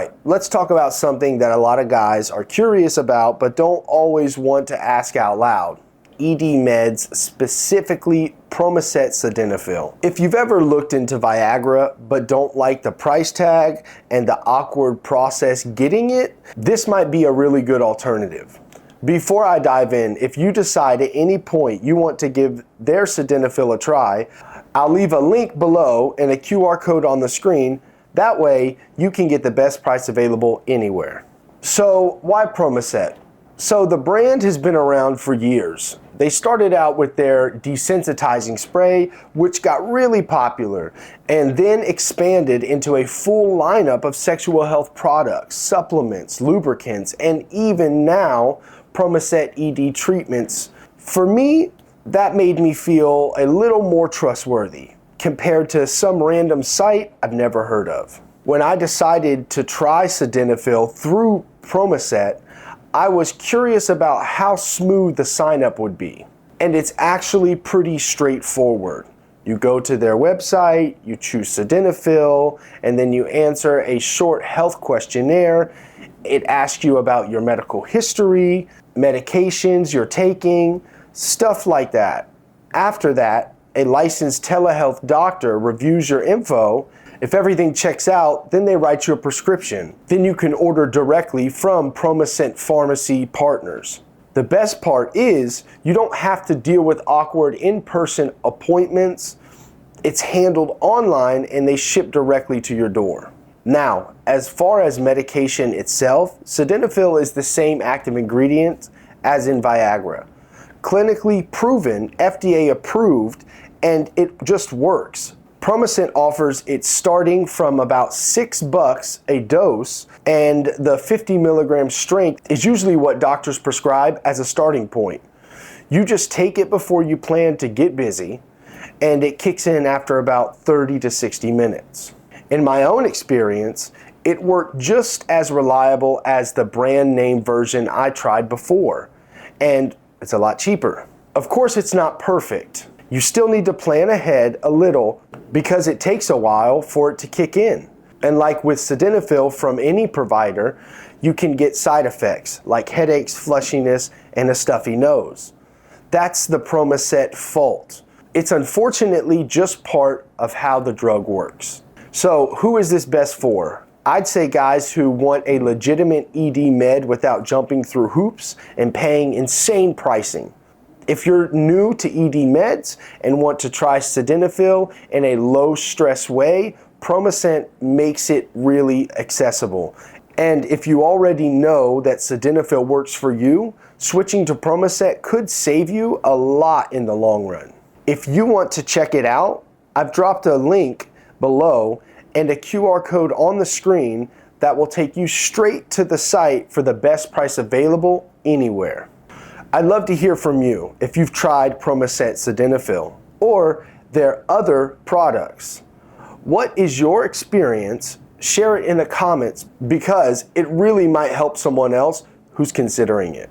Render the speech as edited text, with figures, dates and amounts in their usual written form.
right, let's talk about something that a lot of guys are curious about but don't always want to ask out loud. ED meds, specifically Promescent Sildenafil. If you've ever looked into Viagra but don't like the price tag and the awkward process getting it, this might be a really good alternative. Before I dive in, if you decide at any point you want to give their Sildenafil a try, I'll leave a link below and a QR code on the screen. That way you can get the best price available anywhere. So why Promescent? So the brand has been around for years. They started out with their desensitizing spray, which got really popular, and then expanded into a full lineup of sexual health products, supplements, lubricants, and even now, Promescent ED treatments. For me, that made me feel a little more trustworthy compared to some random site I've never heard of. When I decided to try Sildenafil through Promescent, I was curious about how smooth the sign-up would be. And it's actually pretty straightforward. You go to their website, you choose Sildenafil, and then you answer a short health questionnaire. It asks you about your medical history, medications you're taking, stuff like that. After that, a licensed telehealth doctor reviews your info. If everything checks out, then they write you a prescription. Then you can order directly from Promescent pharmacy partners. The best part is you don't have to deal with awkward in-person appointments. It's handled online and they ship directly to your door. Now, as far as medication itself, Sildenafil is the same active ingredient as in Viagra. Clinically proven, FDA approved, and it just works. Promescent offers it starting from about $6 a dose, and the 50 milligram strength is usually what doctors prescribe as a starting point. You just take it before you plan to get busy, and it kicks in after about 30 to 60 minutes. In my own experience, it worked just as reliable as the brand name version I tried before, and it's a lot cheaper. Of course, it's not perfect. You still need to plan ahead a little because it takes a while for it to kick in. And like with Sildenafil from any provider, you can get side effects like headaches, flushiness, and a stuffy nose. That's the Promescent fault. It's unfortunately just part of how the drug works. So who is this best for? I'd say guys who want a legitimate ED med without jumping through hoops and paying insane pricing. If you're new to ED meds and want to try Sildenafil in a low-stress way, Promescent makes it really accessible. And if you already know that Sildenafil works for you, switching to Promescent could save you a lot in the long run. If you want to check it out, I've dropped a link below and a QR code on the screen that will take you straight to the site for the best price available anywhere. I'd love to hear from you if you've tried Promescent Sildenafil or their other products. What is your experience? Share it in the comments because it really might help someone else who's considering it.